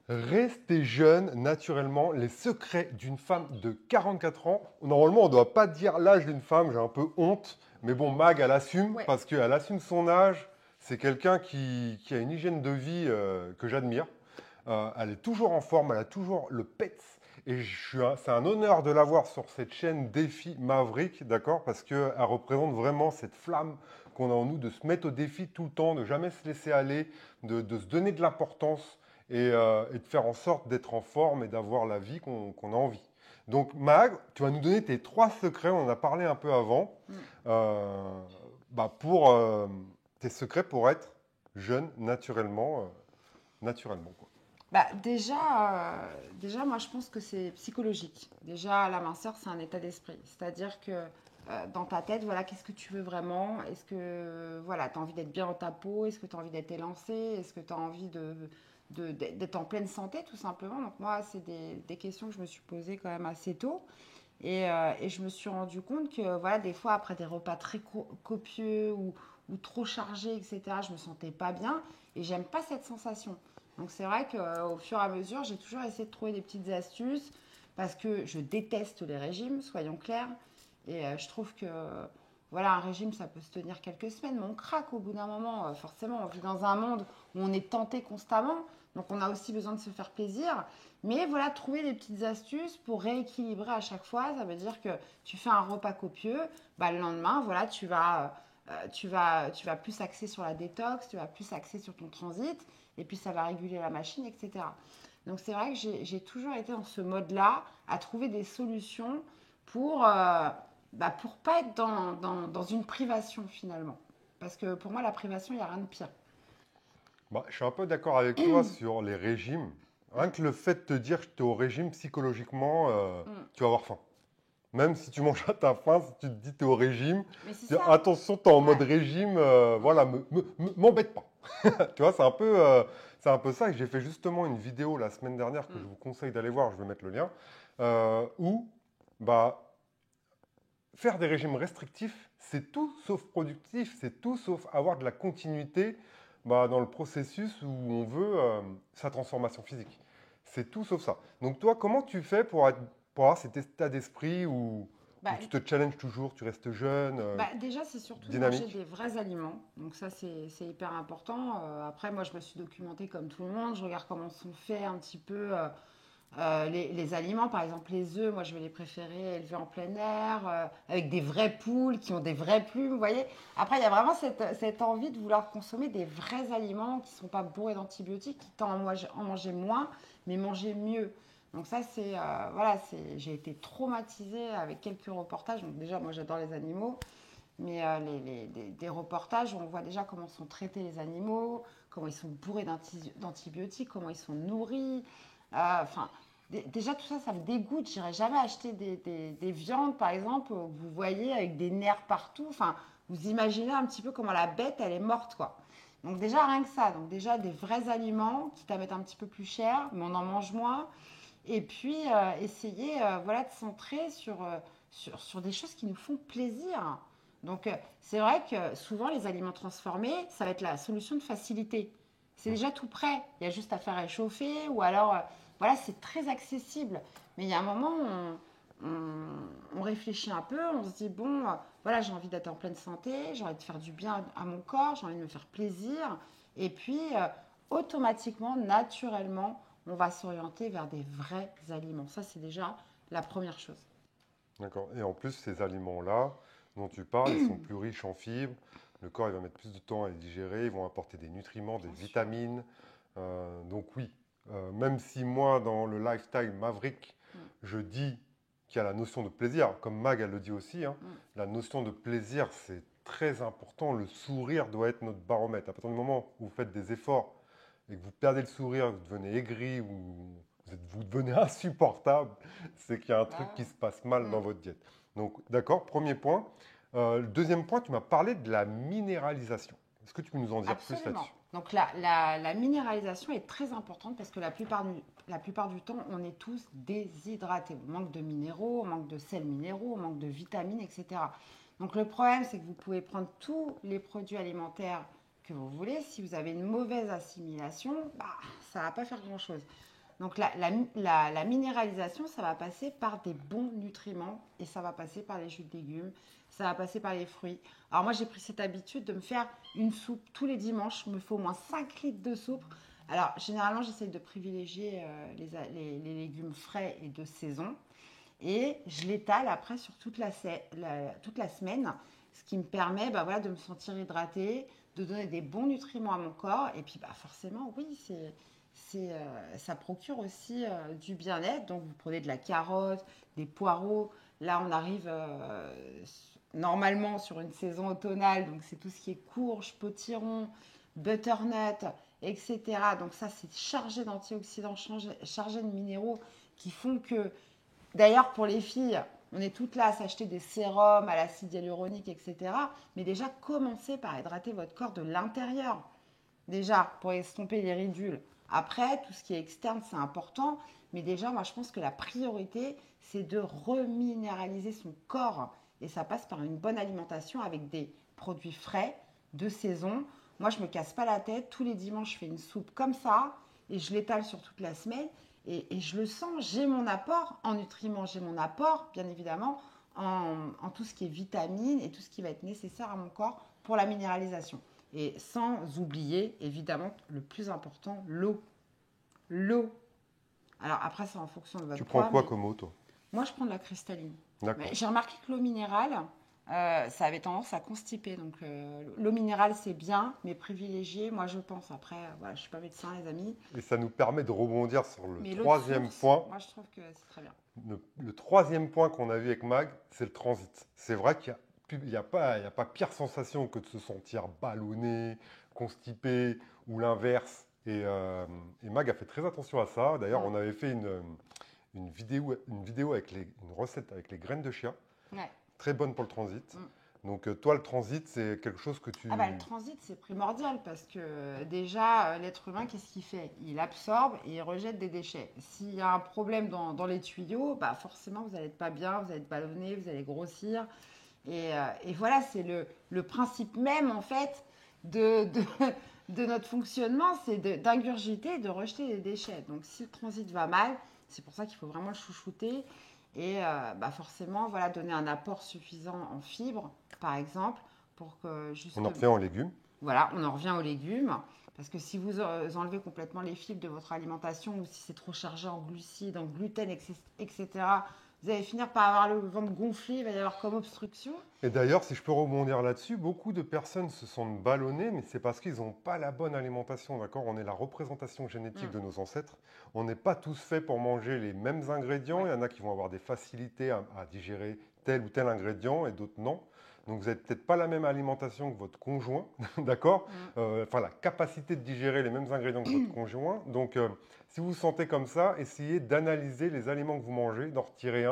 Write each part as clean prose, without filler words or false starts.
Rester jeune naturellement, les secrets d'une femme de 44 ans. Normalement, on ne doit pas dire l'âge d'une femme, j'ai un peu honte. Mais bon, Mag, elle assume Ouais. parce qu'elle assume son âge. C'est quelqu'un qui a une hygiène de vie que j'admire. Elle est toujours en forme, elle a toujours le PETS. Et c'est un honneur de l'avoir sur cette chaîne Défi Maverick, d'accord? Parce qu'elle représente vraiment cette flamme qu'on a en nous de se mettre au défi tout le temps, de jamais se laisser aller, de se donner de l'importance et de faire en sorte d'être en forme et d'avoir la vie qu'on a envie. Donc Mag, tu vas nous donner tes 3 secrets, on en a parlé un peu avant, Mm. euh, pour tes secrets pour être jeune naturellement, quoi. Déjà, moi, je pense que c'est psychologique. Déjà, la minceur, c'est un état d'esprit. C'est-à-dire que dans ta tête, voilà, qu'est-ce que tu veux vraiment? Est-ce que voilà, tu as envie d'être bien dans ta peau? Est-ce que tu as envie d'être élancé? Est-ce que tu as envie d'être en pleine santé, tout simplement? Donc, moi, c'est des questions que je me suis posées quand même assez tôt. Et je me suis rendu compte que, voilà, des fois, après des repas très copieux ou trop chargés, etc., je me sentais pas bien. Et j'aime pas cette sensation. Donc c'est vrai qu'au fur et à mesure, j'ai toujours essayé de trouver des petites astuces parce que je déteste les régimes, soyons clairs. Et je trouve que voilà, un régime, ça peut se tenir quelques semaines, mais on craque au bout d'un moment. Forcément, on vit dans un monde où on est tenté constamment, donc on a aussi besoin de se faire plaisir. Mais voilà, trouver des petites astuces pour rééquilibrer à chaque fois, ça veut dire que tu fais un repas copieux, bah, le lendemain, voilà, tu vas plus axer sur la détox, tu vas plus axer sur ton transit, et puis ça va réguler la machine, etc. Donc c'est vrai que j'ai toujours été dans ce mode-là, à trouver des solutions pour, pour pas être dans une privation finalement. Parce que pour moi, la privation, il n'y a rien de pire. Bah, je suis un peu d'accord avec toi sur les régimes. Rien que le fait de te dire que tu es au régime, psychologiquement, Mm. tu vas avoir faim. Même si tu manges à ta faim, si tu te dis que tu es au régime, Mais c'est dis, ça. attention, tu es en mode Ouais. régime, voilà, m'embête pas. Tu vois, c'est un peu ça. Et j'ai fait justement une vidéo la semaine dernière que je Mm. vous conseille d'aller voir, je vais mettre le lien, où bah, faire des régimes restrictifs, c'est tout sauf productif, c'est tout sauf avoir de la continuité dans le processus où on veut sa transformation physique. C'est tout sauf ça. Donc toi, comment tu fais pour avoir cet état d'esprit où Bah, tu te challenges toujours, tu restes jeune, déjà, c'est surtout de manger dynamique? des vrais aliments. Donc ça, c'est hyper important. Après, moi, je me suis documentée comme tout le monde. Je regarde comment sont faits un petit peu les aliments. Par exemple, les œufs, moi, je vais les préférer élevés en plein air, avec des vraies poules qui ont des vraies plumes, vous voyez. Après, il y a vraiment cette envie de vouloir consommer des vrais aliments qui ne sont pas bourrés d'antibiotiques, qui tendent en manger moins, mais manger mieux. Donc ça, voilà, j'ai été traumatisée avec quelques reportages. Donc déjà, moi, j'adore les animaux. Mais des reportages où on voit déjà comment sont traités les animaux, comment ils sont bourrés d'antibiotiques, comment ils sont nourris. Enfin, déjà tout ça, ça me dégoûte. J'irai jamais acheter des viandes, par exemple, que vous voyez avec des nerfs partout. Enfin, vous imaginez un petit peu comment la bête, elle est morte, quoi. Donc déjà, rien que ça. Donc déjà, des vrais aliments qui à mettre un petit peu plus cher, mais on en mange moins. Et puis, essayer voilà, de centrer sur des choses qui nous font plaisir. Donc, c'est vrai que souvent, les aliments transformés, ça va être la solution de facilité. C'est déjà tout prêt. Il y a juste à faire réchauffer ou alors, voilà, c'est très accessible. Mais il y a un moment où on réfléchit un peu, on se dit, bon, voilà, j'ai envie d'être en pleine santé, j'ai envie de faire du bien à mon corps, j'ai envie de me faire plaisir. Et puis, automatiquement, naturellement, on va s'orienter vers des vrais aliments. Ça, c'est déjà la première chose. D'accord. Et en plus, ces aliments-là dont tu parles, ils sont plus riches en fibres. Le corps, il va mettre plus de temps à les digérer. Ils vont apporter des nutriments, des Bien sûr. vitamines. Donc oui, même si moi, dans le lifestyle Maverick, Mm, je dis qu'il y a la notion de plaisir, comme Mag, elle le dit aussi, hein, mm. la notion de plaisir, c'est très important. Le sourire doit être notre baromètre. À partir du moment où vous faites des efforts et que vous perdez le sourire, vous devenez aigri ou vous devenez insupportable, c'est qu'il y a un truc Bah qui se passe mal ouais. dans Mm. votre diète. Donc, d'accord, premier point. Le deuxième point, tu m'as parlé de la minéralisation. Est-ce que tu peux nous en dire plus Absolument. là-dessus? Donc la minéralisation est très importante parce que la plupart du temps, on est tous déshydratés. On manque de minéraux, on manque de sels minéraux, on manque de vitamines, etc. Donc le problème, c'est que vous pouvez prendre tous les produits alimentaires que vous voulez. Si vous avez une mauvaise assimilation, ça ne va pas faire grand-chose. Donc la minéralisation, ça va passer par des bons nutriments et ça va passer par les jus de légumes, ça va passer par les fruits. Alors moi, j'ai pris cette habitude de me faire une soupe tous les dimanches. Il me faut au moins 5 litres de soupe. Alors généralement, j'essaie de privilégier les légumes frais et de saison. Et je l'étale après sur toute la semaine, ce qui me permet de me sentir hydratée, de donner des bons nutriments à mon corps. Et puis forcément, oui, ça procure aussi du bien-être. Donc vous prenez de la carotte, des poireaux. Là, on arrive normalement sur une saison automnale, donc c'est tout ce qui est courge, potiron, butternut, etc. Donc ça, c'est chargé d'antioxydants, chargé de minéraux qui font que, d'ailleurs pour les filles, on est toutes là à s'acheter des sérums à l'acide hyaluronique, etc. Mais déjà, commencez par hydrater votre corps de l'intérieur. Déjà, pour estomper les ridules. Après, tout ce qui est externe, c'est important. Mais déjà, moi, je pense que la priorité, c'est de reminéraliser son corps. Et ça passe par une bonne alimentation avec des produits frais, de saison. Moi, je ne me casse pas la tête. Tous les dimanches, je fais une soupe comme ça. Et je l'étale sur toute la semaine. Et je le sens, j'ai mon apport en nutriments, j'ai mon apport, bien évidemment, en tout ce qui est vitamines et tout ce qui va être nécessaire à mon corps pour la minéralisation. Et sans oublier, évidemment, le plus important, l'eau. L'eau. Alors après, c'est en fonction de votre Tu prends poids. quoi comme eau, toi? Moi, je prends de la cristalline. D'accord. J'ai remarqué que l'eau minérale, ça avait tendance à constiper. Donc l'eau minérale, c'est bien, mais privilégié, moi je pense. Après, voilà, je ne suis pas médecin, les amis. Et ça nous permet de rebondir sur le Mais troisième source, point. moi je trouve que c'est très bien. Le troisième point qu'on a vu avec Mag, c'est le transit. C'est vrai qu'il n'y a pas pire sensation que de se sentir ballonné, constipé ou l'inverse. Et Mag a fait très attention à ça. D'ailleurs, on avait fait une vidéo avec une recette avec les graines de chia. Ouais. Très bonne pour le transit. Donc toi, le transit, c'est quelque chose que tu... Le transit, c'est primordial parce que déjà, l'être humain, qu'est-ce qu'il fait? Il absorbe et il rejette des déchets. S'il y a un problème dans les tuyaux, forcément, vous n'allez pas bien, vous allez être ballonné, vous allez grossir. Et voilà, c'est le principe même, en fait, de notre fonctionnement, c'est d'ingurgiter, de rejeter les déchets. Donc, si le transit va mal, c'est pour ça qu'il faut vraiment le chouchouter. Et forcément, voilà, donner un apport suffisant en fibres, par exemple, pour que On en revient aux légumes. Voilà, on en revient aux légumes. Parce que si vous enlevez complètement les fibres de votre alimentation ou si c'est trop chargé en glucides, en gluten, etc., vous allez finir par avoir le ventre gonflé, il va y avoir comme obstruction. Et d'ailleurs, si je peux rebondir là-dessus, beaucoup de personnes se sentent ballonnées, mais c'est parce qu'ils n'ont pas la bonne alimentation, d'accord? On est la représentation génétique de nos ancêtres. On n'est pas tous faits pour manger les mêmes ingrédients. Ouais. Il y en a qui vont avoir des facilités à digérer tel ou tel ingrédient et d'autres non. Donc vous n'avez peut-être pas la même alimentation que votre conjoint, d'accord? Enfin, la capacité de digérer les mêmes ingrédients que votre conjoint. Donc, si vous vous sentez comme ça, essayez d'analyser les aliments que vous mangez, d'en retirer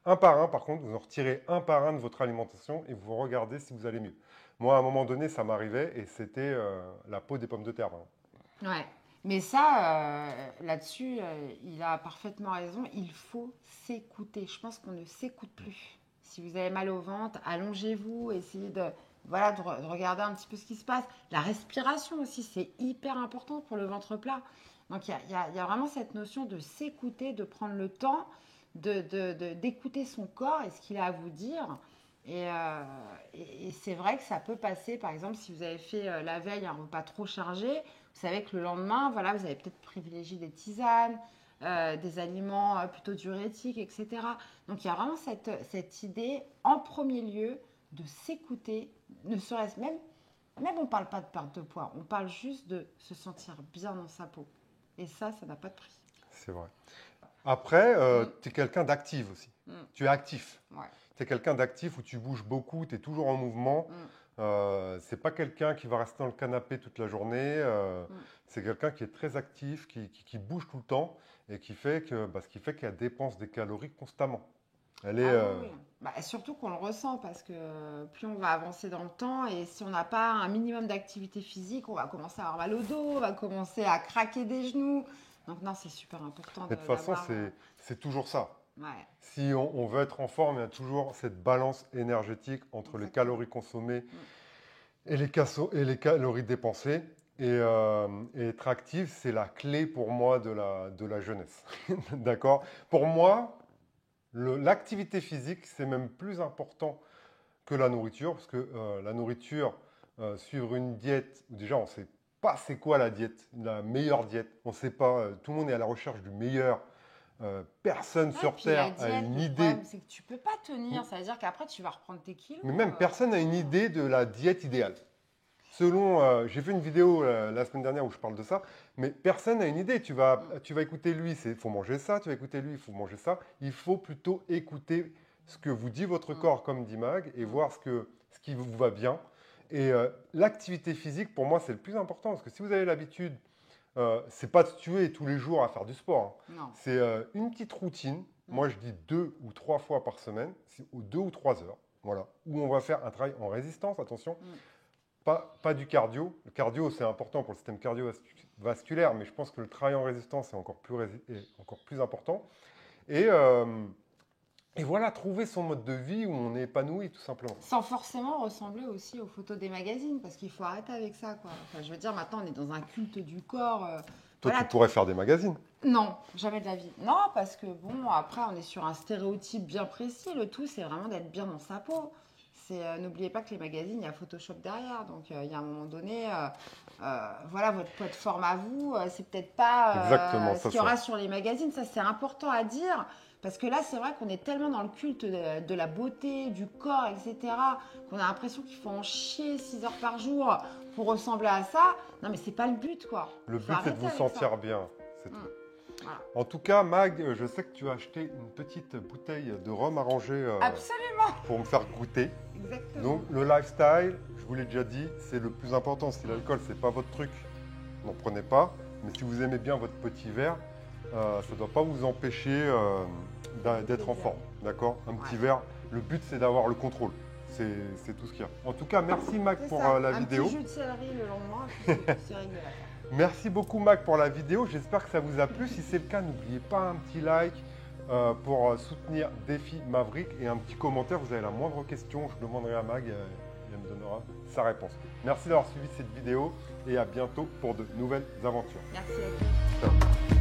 un par un. Par contre, vous en retirez un par un de votre alimentation et vous regardez si vous allez mieux. Moi, à un moment donné, ça m'arrivait et c'était la peau des pommes de terre. Ouais. Mais ça, là-dessus, il a parfaitement raison. Il faut s'écouter. Je pense qu'on ne s'écoute plus. Si vous avez mal au ventre, allongez-vous, essayez de regarder un petit peu ce qui se passe. La respiration aussi, c'est hyper important pour le ventre plat. Donc il y a vraiment cette notion de s'écouter, de prendre le temps d'écouter son corps et ce qu'il a à vous dire. Et c'est vrai que ça peut passer, par exemple, si vous avez fait la veille un repas trop chargé, vous savez que le lendemain, voilà, vous allez peut-être privilégier des tisanes, des aliments plutôt diurétiques, etc. Donc il y a vraiment cette idée, en premier lieu, de s'écouter, ne serait-ce même on ne parle pas de perte de poids, on parle juste de se sentir bien dans sa peau. Et ça n'a pas de prix. C'est vrai. Après, tu es quelqu'un d'actif aussi. Tu es actif. Ouais. Tu es quelqu'un d'actif où tu bouges beaucoup, tu es toujours en mouvement. C'est pas quelqu'un qui va rester dans le canapé toute la journée. C'est quelqu'un qui est très actif, qui bouge tout le temps et qui fait qu'elle dépense des calories constamment. Elle est, Oui. Surtout qu'on le ressent parce que plus on va avancer dans le temps et si on n'a pas un minimum d'activité physique, on va commencer à avoir mal au dos, on va commencer à craquer des genoux. Donc non, c'est super important. de toute façon, c'est toujours ça. Ouais. Si on veut être en forme, il y a toujours cette balance énergétique entre les calories consommées et les calories dépensées. Et être actif, c'est la clé pour moi de la jeunesse. D'accord? Pour moi, l'activité physique, c'est même plus important que la nourriture, parce que la nourriture, suivre une diète, déjà on ne sait pas c'est quoi la diète, la meilleure diète, on ne sait pas, tout le monde est à la recherche du meilleur, personne Ouais, sur puis la Terre a diète, une le idée, problème, c'est que tu peux pas tenir. Ça veut dire qu'après, tu vas reprendre tes kilos. mais même personne n'a une idée de la diète idéale. Selon, j'ai fait une vidéo la semaine dernière où je parle de ça, mais personne n'a une idée. Tu vas écouter lui, il faut manger ça, tu vas écouter lui, il faut manger ça. Il faut plutôt écouter ce que vous dit votre corps, comme dit Mag, et voir ce qui vous va bien. Et l'activité physique, pour moi, c'est le plus important, parce que si vous avez l'habitude, c'est pas de se tuer tous les jours à faire du sport, hein. Non. C'est une petite routine. Moi, je dis 2 ou 3 fois par semaine, ou 2 ou 3 heures, voilà, où on va faire un travail en résistance, attention. Pas du cardio. Le cardio, c'est important pour le système cardiovasculaire, mais je pense que le travail en résistance est encore plus important. Et, et voilà, trouver son mode de vie où on est épanoui, tout simplement. Sans forcément ressembler aussi aux photos des magazines, parce qu'il faut arrêter avec ça, quoi. Enfin, je veux dire, maintenant, on est dans un culte du corps. Toi, Voilà, tu pourrais faire des magazines. non, jamais de la vie. Non, parce que bon, après, on est sur un stéréotype bien précis. Le tout, c'est vraiment d'être bien dans sa peau. N'oubliez pas que les magazines, il y a Photoshop derrière. Donc, il y a un moment donné, voilà, votre poids de forme à vous, c'est peut-être pas Exactement, ce qu'il y aura sur les magazines. Ça, c'est important à dire. Parce que là, c'est vrai qu'on est tellement dans le culte de la beauté, du corps, etc., qu'on a l'impression qu'il faut en chier 6 heures par jour pour ressembler à ça. Non, mais c'est pas le but, quoi. Le Faut but, c'est de arrêter vous avec sentir ça. bien. C'est tout. Voilà. En tout cas, Mag, je sais que tu as acheté une petite bouteille de rhum arrangé Absolument, pour me faire goûter. exactement. Donc, le lifestyle, je vous l'ai déjà dit, c'est le plus important. Si l'alcool, c'est pas votre truc, n'en prenez pas. Mais si vous aimez bien votre petit verre, ça ne doit pas vous empêcher d'être en forme. D'accord? Un petit verre, le but, c'est d'avoir le contrôle. C'est tout ce qu'il y a. En tout cas, merci Mag C'est pour ça, la vidéo. Un petit jus de céleri le lendemain, et puis c'est réglé l'affaire. Merci beaucoup Mag pour la vidéo. J'espère que ça vous a plu. Si c'est le cas, n'oubliez pas un petit like pour soutenir Défi Maverick et un petit commentaire. Vous avez la moindre question, je demanderai à Mag et elle me donnera sa réponse. Merci d'avoir suivi cette vidéo et à bientôt pour de nouvelles aventures. Merci à vous. Ciao.